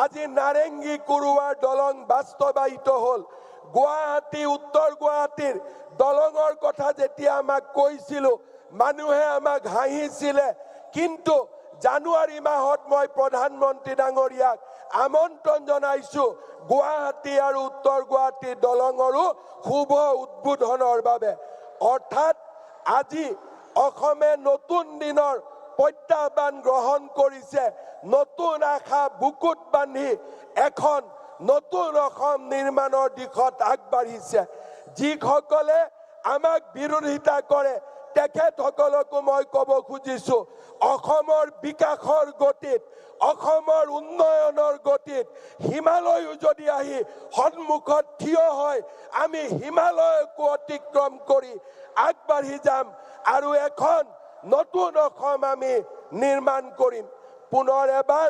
আজি নাৰেঙ্গী কুৰুৱাৰ দলং বাস্তৱায়িত হল। গুৱাহাটী উত্তৰ গুৱাহাটীৰ দলঙৰ কথা যেতিয়া আমাক কৈছিল মানুহে আমাক হাঁহিছিলে, কিন্তু জানুৱাৰী মাহত মই প্ৰধানমন্ত্ৰী ডাঙৰীয়াক আমন্ত্ৰণ জনাইছো গুৱাহাটী আৰু উত্তৰ গুৱাহাটীৰ দলঙৰো শুভ উদ্বোধনৰ বাবে। অৰ্থাৎ আজি অসমে নতুন দিনৰ প্ৰত্যাহ্বান গ্ৰহণ কৰিছে, নতুন আশা বুকুত বান্ধি এখন নতুন অসম নিৰ্মাণৰ দিশত আগবাঢ়িছে। যিসকলে আমাক বিৰোধিতা কৰে তেখেতসকলকো মই ক'ব খুজিছো, অসমৰ বিকাশৰ গতিত, অসমৰ উন্নয়নৰ গতিত হিমালয়ো যদি আহি সন্মুখত থিয় হয়, আমি হিমালয়কো অতিক্ৰম কৰি আগবাঢ়ি যাম আৰু এখন নতুন অসম আমি নিৰ্মাণ কৰিম। পুনৰ এবাৰ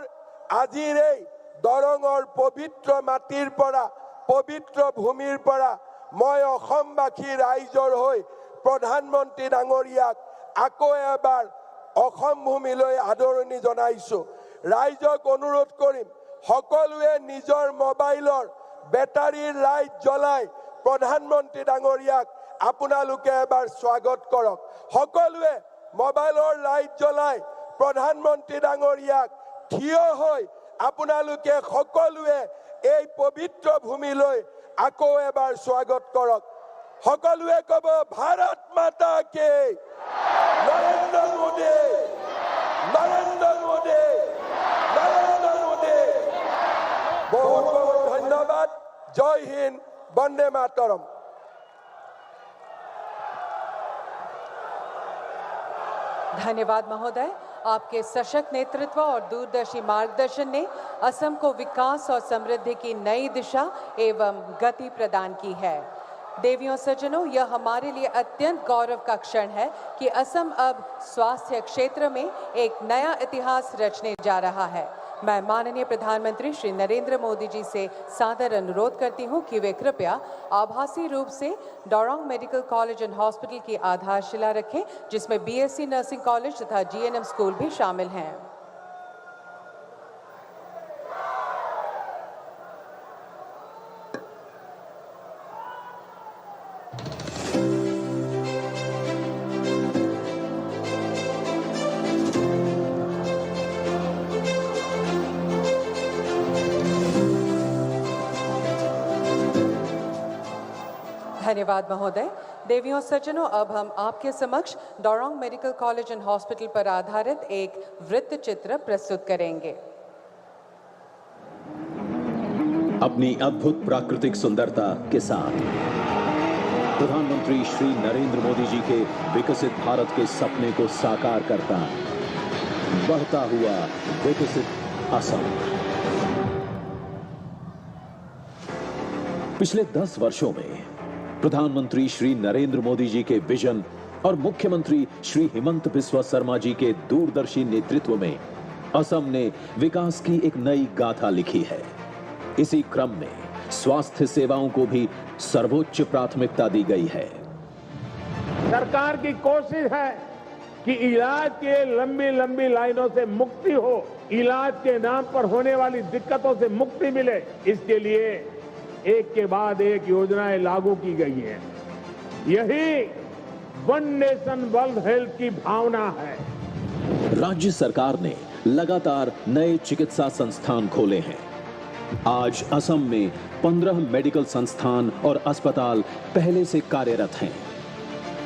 আজিৰ এই দৰঙৰ পবিত্ৰ মাটিৰ পৰা, পবিত্ৰ ভূমিৰ পৰা মই অসমবাসী ৰাইজৰ হৈ প্ৰধানমন্ত্ৰী ডাঙৰীয়াক আকৌ এবাৰ অসম ভূমিলৈ আদৰণি জনাইছো। ৰাইজক অনুৰোধ কৰিম, সকলোৱে নিজৰ মোবাইলৰ বেটাৰীৰ লাইট জ্বলাই প্ৰধানমন্ত্ৰী ডাঙৰীয়াক আপোনালোকে এবাৰ স্বাগত কৰক। সকলোৱে মোবাইলৰ লাইট জ্বলাই প্ৰধানমন্ত্ৰী ডাঙৰীয়াক থিয় হৈ আপোনালোকে সকলোৱে এই পবিত্ৰ ভূমিলৈ আকৌ এবাৰ স্বাগত কৰক। সকলোৱে ক'ব, ভাৰত মাতা কি, নৰেন্দ্ৰ মোদী, নৰেন্দ্ৰ মোদী, নৰেন্দ্ৰ মোদী। বহুত বহুত ধন্যবাদ। জয় হিন্দ, বন্দে মাতৰম। धन्यवाद महोदय। आपके सशक्त नेतृत्व और दूरदर्शी मार्गदर्शन ने असम को विकास और समृद्धि की नई दिशा एवं गति प्रदान की है। देवियों सज्जनों, यह हमारे लिए अत्यंत गौरव का क्षण है कि असम अब स्वास्थ्य क्षेत्र में एक नया इतिहास रचने जा रहा है। मैं माननीय प्रधानमंत्री श्री नरेंद्र मोदी जी से सादर अनुरोध करती हूं कि वे कृपया आभासी रूप से डोरोंग मेडिकल कॉलेज एंड हॉस्पिटल की आधारशिला रखें, जिसमें बीएससी नर्सिंग कॉलेज तथा जीएनएम स्कूल भी शामिल हैं। धन्यवाद महोदय। देवियों सज्जनों, अब हम आपके समक्ष डोरोंग मेडिकल कॉलेज एंड हॉस्पिटल पर आधारित एक वृत्त चित्र प्रस्तुत करेंगे। अपनी अद्भुत प्राकृतिक सुंदरता के साथ प्रधानमंत्री श्री नरेंद्र मोदी जी के विकसित भारत के सपने को साकार करता बढ़ता हुआ विकसित असम। पिछले 10 वर्षों में प्रधानमंत्री श्री नरेंद्र मोदी जी के विजन और मुख्यमंत्री श्री हिमंत बिस्वा शर्मा जी के दूरदर्शी नेतृत्व में असम ने विकास की एक नई गाथा लिखी है। इसी क्रम में स्वास्थ्य सेवाओं को भी सर्वोच्च प्राथमिकता दी गई है। सरकार की कोशिश है कि इलाज के लंबी लंबी लाइनों से मुक्ति हो, इलाज के नाम पर होने वाली दिक्कतों से मुक्ति मिले। इसके लिए एक के बाद एक योजनाएं लागू की गई हैं। यही वन नेशन वन हेल्थ की भावना है। राज्य सरकार ने लगातार नए चिकित्सा संस्थान खोले हैं। आज असम में 15 मेडिकल संस्थान और अस्पताल पहले से कार्यरत हैं,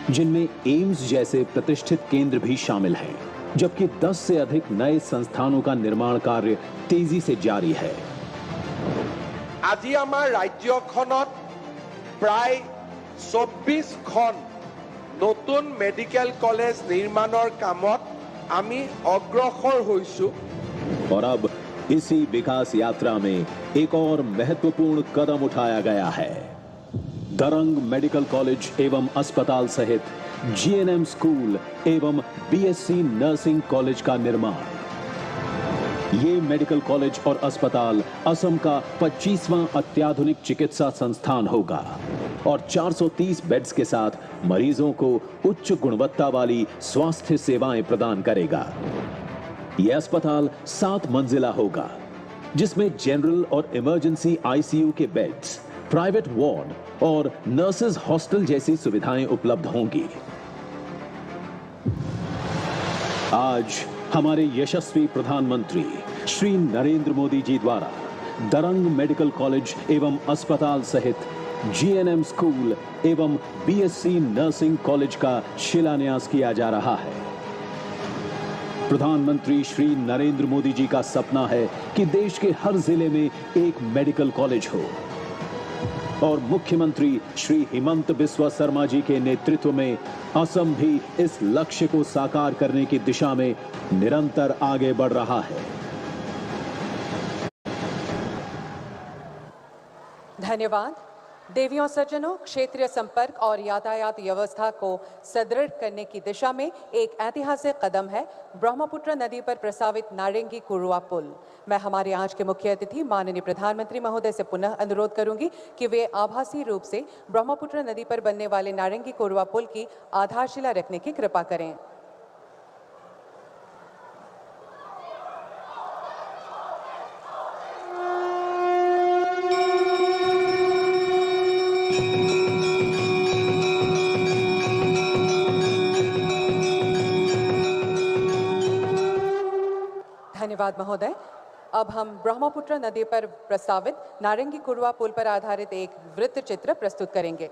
जिनमें एम्स जैसे प्रतिष्ठित केंद्र भी शामिल हैं, जबकि 10 से अधिक नए संस्थानों का निर्माण कार्य तेजी से जारी है। আজি আমাৰ ৰাজ্যখনত প্ৰায় 24খন নতুন মেডিকেল কলেজ নিৰ্মাণৰ কামত আমি অগ্ৰসৰ হৈছো। और अब इसी विकास यात्रा में एक और महत्वपूर्ण कदम उठाया गया है। दरंग मेडिकल कॉलेज एवं अस्पताल सहित जीएनएम स्कूल एवं बीएससी नर्सिंग कॉलेज का निर्माण। ये मेडिकल कॉलेज और अस्पताल असम का 25वां अत्याधुनिक चिकित्सा संस्थान होगा और 430 बेड्स के साथ मरीजों को उच्च गुणवत्ता वाली स्वास्थ्य सेवाएं प्रदान करेगा। यह अस्पताल 7 मंजिला होगा जिसमें जनरल और इमरजेंसी आईसीयू के बेड्स, प्राइवेट वार्ड और नर्सेज हॉस्टल जैसी सुविधाएं उपलब्ध होंगी। आज हमारे यशस्वी प्रधानमंत्री श्री नरेंद्र मोदी जी द्वारा दरंग मेडिकल कॉलेज एवं अस्पताल सहित जीएनएम स्कूल एवं बीएससी नर्सिंग कॉलेज का शिलान्यास किया जा रहा है। प्रधानमंत्री श्री नरेंद्र मोदी जी का सपना है कि देश के हर जिले में एक मेडिकल कॉलेज हो और मुख्यमंत्री श्री हिमंत बिस्वा शर्मा जी के नेतृत्व में असम भी इस लक्ष्य को साकार करने की दिशा में निरंतर आगे बढ़ रहा है। धन्यवाद। देवियों सज्जनों, क्षेत्रीय संपर्क और यातायात व्यवस्था को सुदृढ़ करने की दिशा में एक ऐतिहासिक कदम है ब्रह्मपुत्र नदी पर प्रस्तावित नारंगी कुरुआ पुल। मैं हमारे आज के मुख्य अतिथि माननीय प्रधानमंत्री महोदय से पुनः अनुरोध करूंगी कि वे आभासी रूप से ब्रह्मपुत्र नदी पर बनने वाले नारंगी कुरुआ पुल की आधारशिला रखने की कृपा करें। धन्यवाद महोदय। अब हम ब्रह्मपुत्र नदी पर प्रस्तावित नारंगी कुरुआ पुल पर आधारित एक वृत्त चित्र प्रस्तुत करेंगे।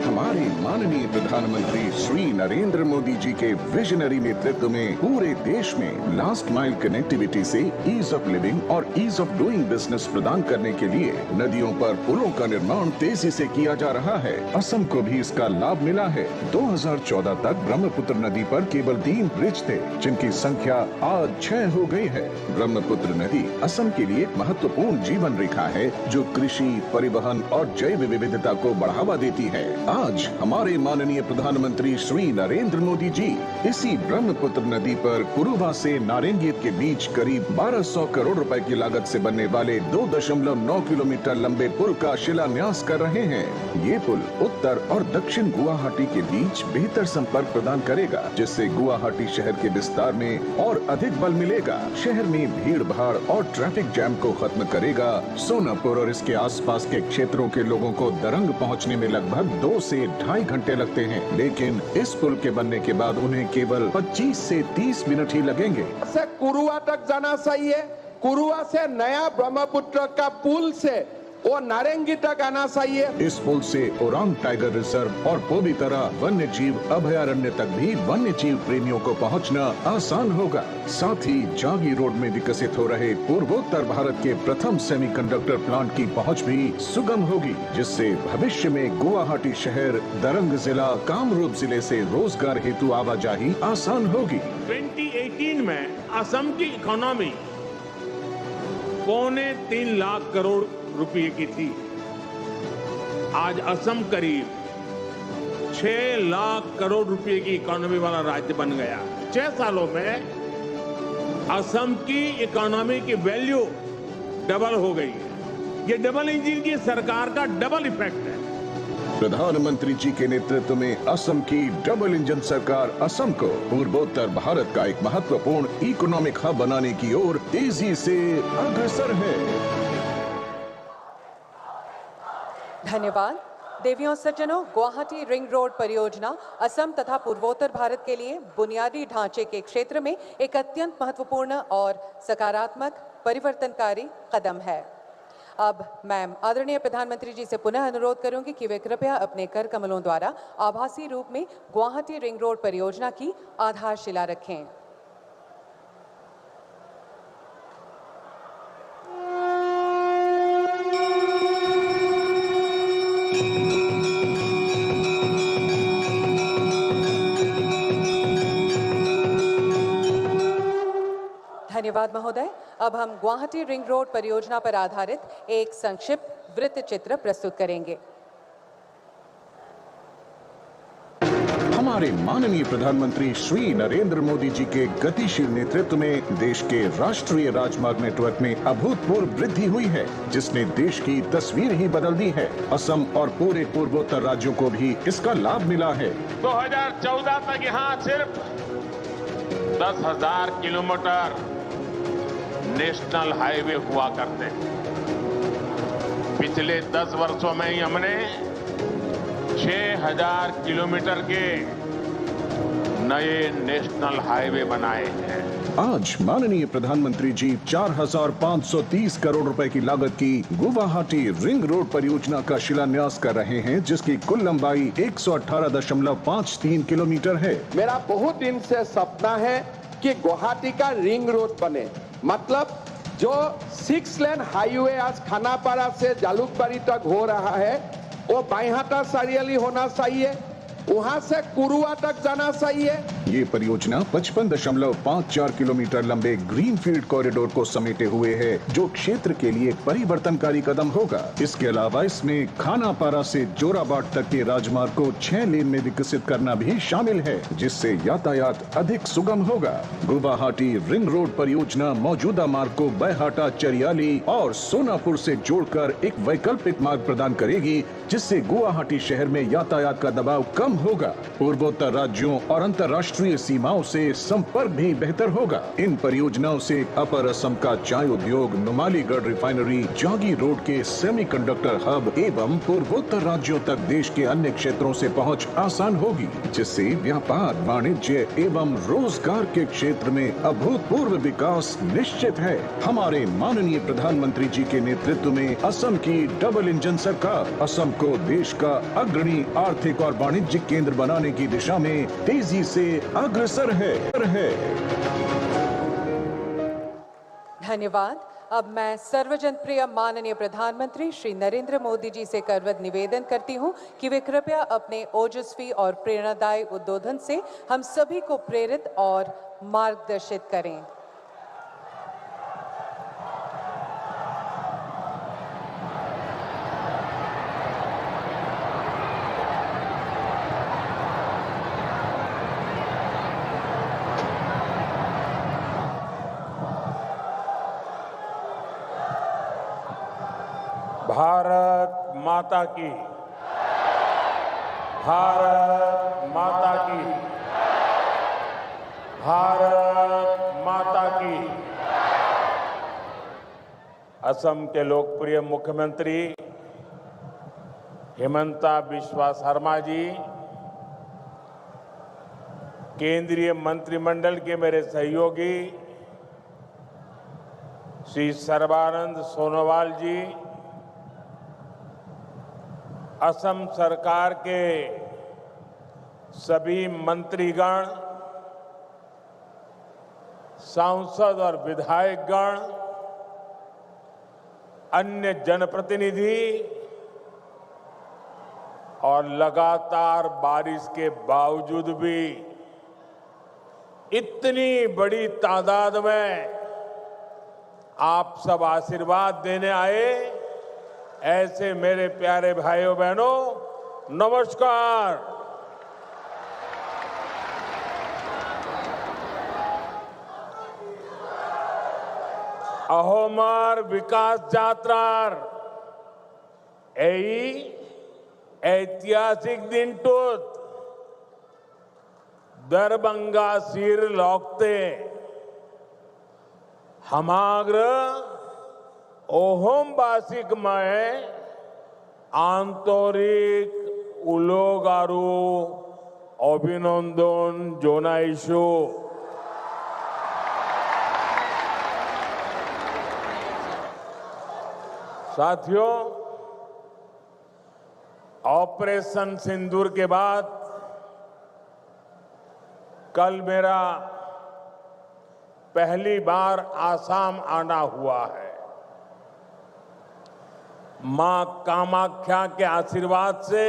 हमारे माननीय प्रधानमंत्री श्री नरेंद्र मोदी जी के विजनरी नेतृत्व में पूरे देश में लास्ट माइल कनेक्टिविटी से ईज ऑफ लिविंग और ईज ऑफ डूइंग बिजनेस प्रदान करने के लिए नदियों पर पुलों का निर्माण तेजी से किया जा रहा है। असम को भी इसका लाभ मिला है। 2014 तक ब्रह्मपुत्र नदी पर केवल 3 ब्रिज थे, जिनकी संख्या आज 6 हो गई है। ब्रह्मपुत्र नदी असम के लिए एक महत्वपूर्ण जीवन रेखा है, जो कृषि, परिवहन और जैव विविधता को बढ़ावा देती है। आज हमारे माननीय प्रधानमंत्री श्री नरेंद्र मोदी जी इसी ब्रह्मपुत्र नदी पर कुरुबा से नारंगीत के बीच करीब 1200 करोड़ रुपए की लागत से बनने वाले 2.9 किलोमीटर लंबे पुल का शिलान्यास कर रहे हैं। ये पुल उत्तर और दक्षिण गुवाहाटी के बीच बेहतर संपर्क प्रदान करेगा, जिससे गुवाहाटी शहर के विस्तार में और अधिक बल मिलेगा। शहर में भीड़ भाड़ और ट्रैफिक जैम को खत्म करेगा। सोनापुर और इसके आसपास के क्षेत्रों के लोगों को दरंग पहुँचने में लगभग 2 से 2.5 घंटे लगते हैं, लेकिन इस पुल के बनने के बाद उन्हें केवल 25 से 30 मिनट ही लगेंगे। से कुरुआ तक जाना चाहिए, कुरुआ से नया ब्रह्मपुत्र का पुल से वो नारंगी तक आना चाहिए। इस पुल से ओरांग टाइगर रिजर्व और पवितरा वन्य जीव अभयारण्य तक भी वन्य जीव प्रेमियों को पहुंचना आसान होगा। साथ ही जागी रोड में विकसित हो रहे पूर्वोत्तर भारत के प्रथम सेमीकंडक्टर प्लांट की पहुंच भी सुगम होगी, जिससे भविष्य में गुवाहाटी शहर, दरंग जिला, कामरूप जिले से रोजगार हेतु आवाजाही आसान होगी। 2018 में असम की इकोनॉमी 3.25 लाख करोड़ रुपए की थी। आज असम करीब 6 लाख करोड़ रुपए की इकोनॉमी वाला राज्य बन गया। 6 सालों में असम की इकोनॉमी की वैल्यू डबल हो गई है। ये डबल इंजन की सरकार का डबल इफेक्ट है। प्रधानमंत्री जी के नेतृत्व में असम की डबल इंजन सरकार असम को पूर्वोत्तर भारत का एक महत्वपूर्ण इकोनॉमिक हब बनाने की ओर तेजी से अग्रसर है। धन्यवाद। देवियों सज्जनों, गुवाहाटी रिंग रोड परियोजना असम तथा पूर्वोत्तर भारत के लिए बुनियादी ढांचे के क्षेत्र में एक अत्यंत महत्वपूर्ण और सकारात्मक परिवर्तनकारी कदम है। अब मैं आदरणीय प्रधानमंत्री जी से पुनः अनुरोध करूंगी कि वे कृपया अपने कर कमलों द्वारा आभासी रूप में गुवाहाटी रिंग रोड परियोजना की आधारशिला रखें। धन्यवाद महोदय। अब हम गुवाहाटी रिंग रोड परियोजना पर आधारित एक संक्षिप्त वृत्त चित्र प्रस्तुत करेंगे। हमारे माननीय प्रधानमंत्री श्री नरेंद्र मोदी जी के गतिशील नेतृत्व में देश के राष्ट्रीय राजमार्ग नेटवर्क में अभूतपूर्व वृद्धि हुई है, जिसने देश की तस्वीर ही बदल दी है। असम और पूरे पूर्वोत्तर राज्यों को भी इसका लाभ मिला है। 2014 तक यहाँ सिर्फ 10,000 किलोमीटर नेशनल हाईवे हुआ करते थे। पिछले 10 वर्षों में ही हमने 6000 किलोमीटर के नए नेशनल हाईवे बनाए हैं। आज माननीय प्रधानमंत्री जी 4530 करोड़ रुपए की लागत की गुवाहाटी रिंग रोड परियोजना का शिलान्यास कर रहे हैं, जिसकी कुल लंबाई 118.53 किलोमीटर है। मेरा बहुत दिन से सपना है कि गुवाहाटी का रिंग रोड बने, मतलब जो 6 लेन हाईवे आज खानापारा से जालुकबाड़ी तक हो रहा है वो बाईहाटा सारियाली होना चाहिए, वहां से कुरुआ तक जाना चाहिए। ये परियोजना 55.54 किलोमीटर लंबे ग्रीनफील्ड कॉरिडोर को समेटे हुए है, जो क्षेत्र के लिए एक परिवर्तनकारी कदम होगा। इसके अलावा इसमें खानापारा से जोराबाट तक के राजमार्ग को 6 लेन में विकसित करना भी शामिल है, जिससे यातायात अधिक सुगम होगा। गुवाहाटी रिंग रोड परियोजना मौजूदा मार्ग को बैहाटा, चरियाली और सोनापुर से जोड़कर एक वैकल्पिक मार्ग प्रदान करेगी, जिससे गुवाहाटी शहर में यातायात का दबाव कम होगा। पूर्वोत्तर राज्यों और अंतर्राष्ट्रीय सीमाओं से संपर्क भी बेहतर होगा। इन परियोजनाओं से अपर असम का चाय उद्योग, नुमालीगढ़ रिफाइनरी, जागी रोड के सेमीकंडक्टर हब एवं पूर्वोत्तर राज्यों तक देश के अन्य क्षेत्रों से पहुंच आसान होगी, जिससे व्यापार, वाणिज्य एवं रोजगार के क्षेत्र में अभूतपूर्व विकास निश्चित है। हमारे माननीय प्रधानमंत्री जी के नेतृत्व में असम की डबल इंजन सरकार असम को देश का अग्रणी आर्थिक और वाणिज्यिक केंद्र बनाने की दिशा में तेजी से अग्रसर है। धन्यवाद। अब मैं सर्वजन प्रिय माननीय प्रधानमंत्री श्री नरेंद्र मोदी जी से करवत निवेदन करती हूं कि वे कृपया अपने ओजस्वी और प्रेरणादायी उद्बोधन से हम सभी को प्रेरित और मार्गदर्शित करें। भारत माता की, भारत माता की, भारत माता की। असम के लोकप्रिय मुख्यमंत्री हिमंता बिस्वा शर्मा जी, केंद्रीय मंत्रिमंडल के मेरे सहयोगी श्री सर्बानंद सोनोवाल जी, असम सरकार के सभी मंत्रीगण, सांसद और विधायकगण, अन्य जनप्रतिनिधि और लगातार बारिश के बावजूद भी इतनी बड़ी तादाद में आप सब आशीर्वाद देने आए, ऐसे मेरे प्यारे भाइयों बहनों, नमस्कार। अहोमार विकास यात्रार এই ऐतिहासिक दिन टूत दरभंगा सिर लौकते हमाग्र ओहोमबासिक में आंतरिक उलोगारू अभिनंदन जोनाइशु। साथियों, ऑपरेशन सिंदूर के बाद कल मेरा पहली बार आसाम आना हुआ है। मां कामाख्या के आशीर्वाद से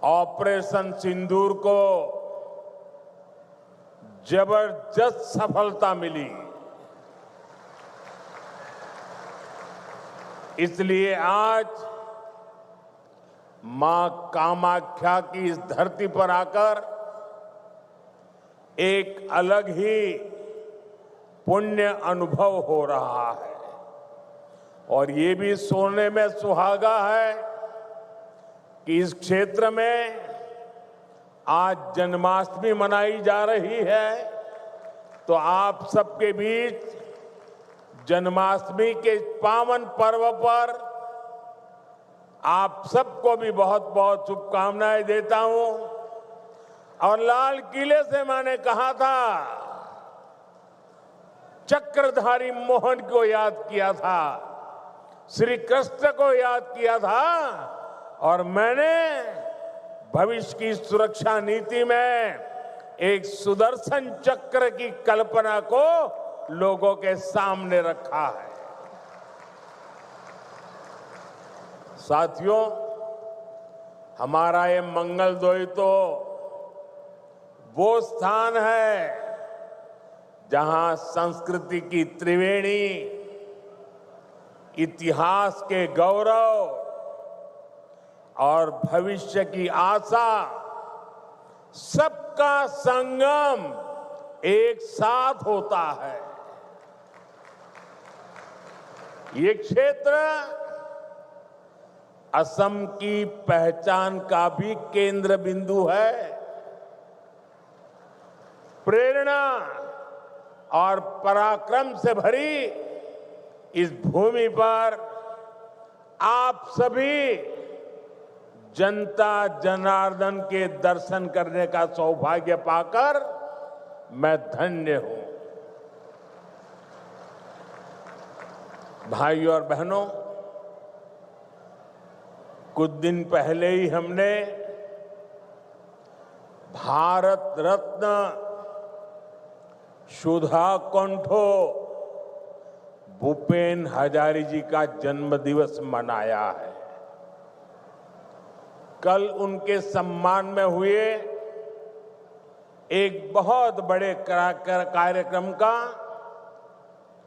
ऑपरेशन सिंदूर को जबरदस्त सफलता मिली। इसलिए आज मां कामाख्या की इस धरती पर आकर एक अलग ही पुण्य अनुभव हो रहा है और ये भी सोचने में सुहागा है कि इस क्षेत्र में आज जन्माष्टमी मनाई जा रही है तो आप सबके बीच जन्माष्टमी के पावन पर्व पर आप सबको भी बहुत बहुत शुभकामनाएं देता हूं। और लाल किले से मैंने कहा था, चक्रधारी मोहन को याद किया था, श्री कृष्ण को याद किया था, और मैंने भविष्य की सुरक्षा नीति में एक सुदर्शन चक्र की कल्पना को लोगों के सामने रखा है। साथियों, हमारा ये मंगलदोई तो वो स्थान है जहां संस्कृति की त्रिवेणी, इतिहास के गौरव और भविष्य की आशा, सबका संगम एक साथ होता है। ये क्षेत्र असम की पहचान का भी केंद्र बिंदु है। प्रेरणा और पराक्रम से भरी इस भूमि पर आप सभी जनता जनार्दन के दर्शन करने का सौभाग्य पाकर मैं धन्य हूं। भाइयों और बहनों, कुछ दिन पहले ही हमने भारत रत्न सुधा कंठो भूपेन हजारी जी का जन्म दिवस मनाया है। कल उनके सम्मान में हुए एक बहुत बड़े कार्यक्रम का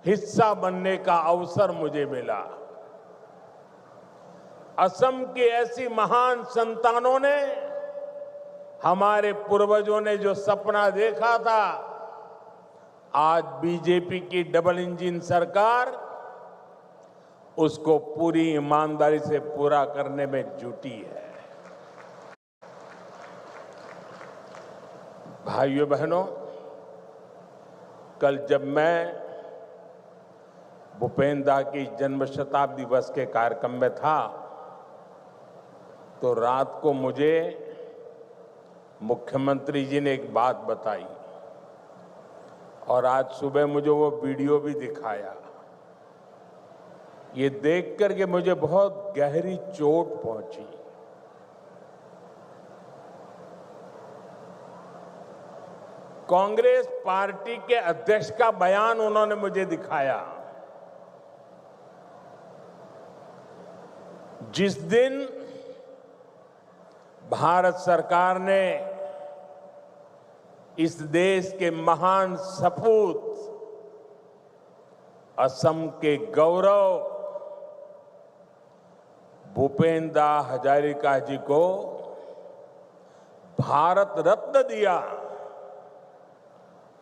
हिस्सा बनने का अवसर मुझे मिला। असम की ऐसी महान संतानों ने, हमारे पूर्वजों ने जो सपना देखा था, आज बीजेपी की डबल इंजन सरकार उसको पूरी ईमानदारी से पूरा करने में जुटी है। भाइयों बहनों, कल जब मैं भूपेन दा की जन्म शताब्दी दिवस के कार्यक्रम में था, तो रात को मुझे मुख्यमंत्री जी ने एक बात बताई और आज सुबह मुझे वो वीडियो भी दिखाया। ये देख करके मुझे बहुत गहरी चोट पहुंची। कांग्रेस पार्टी के अध्यक्ष का बयान उन्होंने मुझे दिखाया। जिस दिन भारत सरकार ने इस देश के महान सपूत असम के गौरव भूपेन दा हजारिका जी को भारत रत्न दिया,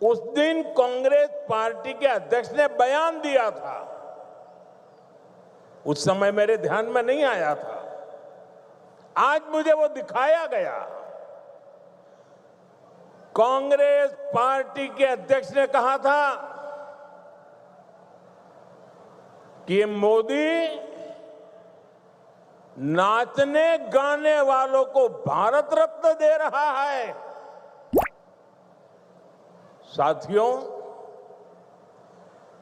उस दिन कांग्रेस पार्टी के अध्यक्ष ने बयान दिया था। उस समय मेरे ध्यान में नहीं आया था, आज मुझे वो दिखाया गया। कांग्रेस पार्टी के अध्यक्ष ने कहा था कि मोदी नाचने गाने वालों को भारत रत्न दे रहा है। साथियों,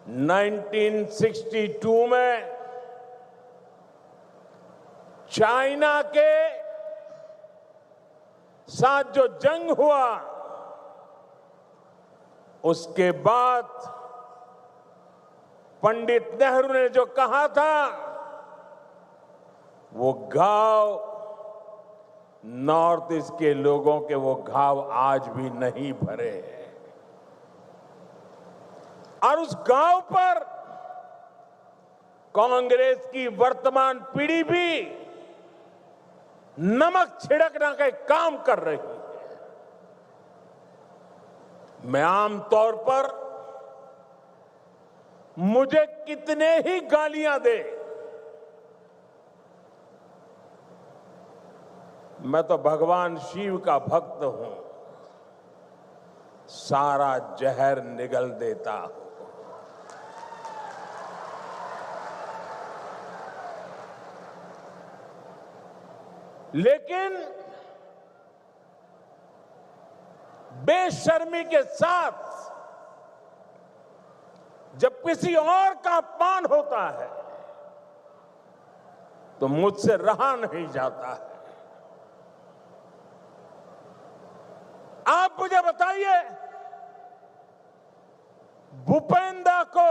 1962 में चाइना के साथ जो जंग हुआ, उसके बाद पंडित नेहरू ने जो कहा था, वो घाव नॉर्थ ईस्ट के लोगों के वो घाव आज भी नहीं भरे हैं। और उस घाव पर कांग्रेस की वर्तमान पीढ़ी भी नमक छिड़कना का काम कर रही है। मैं आमतौर पर मुझे कितने ही गालियां दे, मैं तो भगवान शिव का भक्त हूं। सारा जहर निगल देता हूं। लेकिन बेशर्मी के साथ जब किसी और का अपमान होता है तो मुझसे रहा नहीं जाता है। आप मुझे बताइए, भूपेंद्र को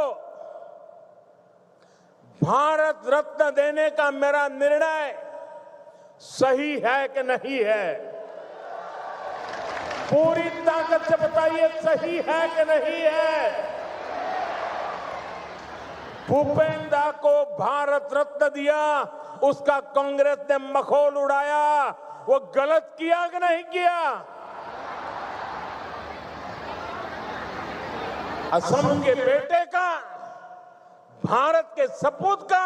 भारत रत्न देने का मेरा निर्णय सही है कि नहीं है? पूरी ताकत से बताइए, सही है कि नहीं है? भूपेंद्र को भारत रत्न दिया, उसका कांग्रेस ने मखौल उड़ाया, वो गलत किया कि नहीं किया? असम के बेटे का, भारत के सपूत का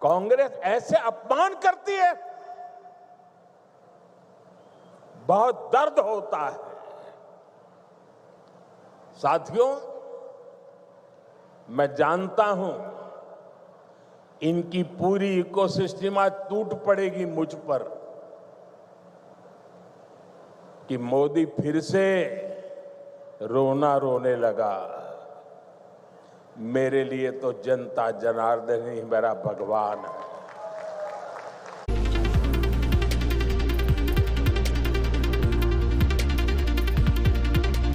कांग्रेस ऐसे अपमान करती है, बहुत दर्द होता है। साथियों, मैं जानता हूं इनकी पूरी इकोसिस्टम आज टूट पड़ेगी मुझ पर कि मोदी फिर से रोना रोने लगा। मेरे लिए तो जनता जनार्दन ही मेरा भगवान है।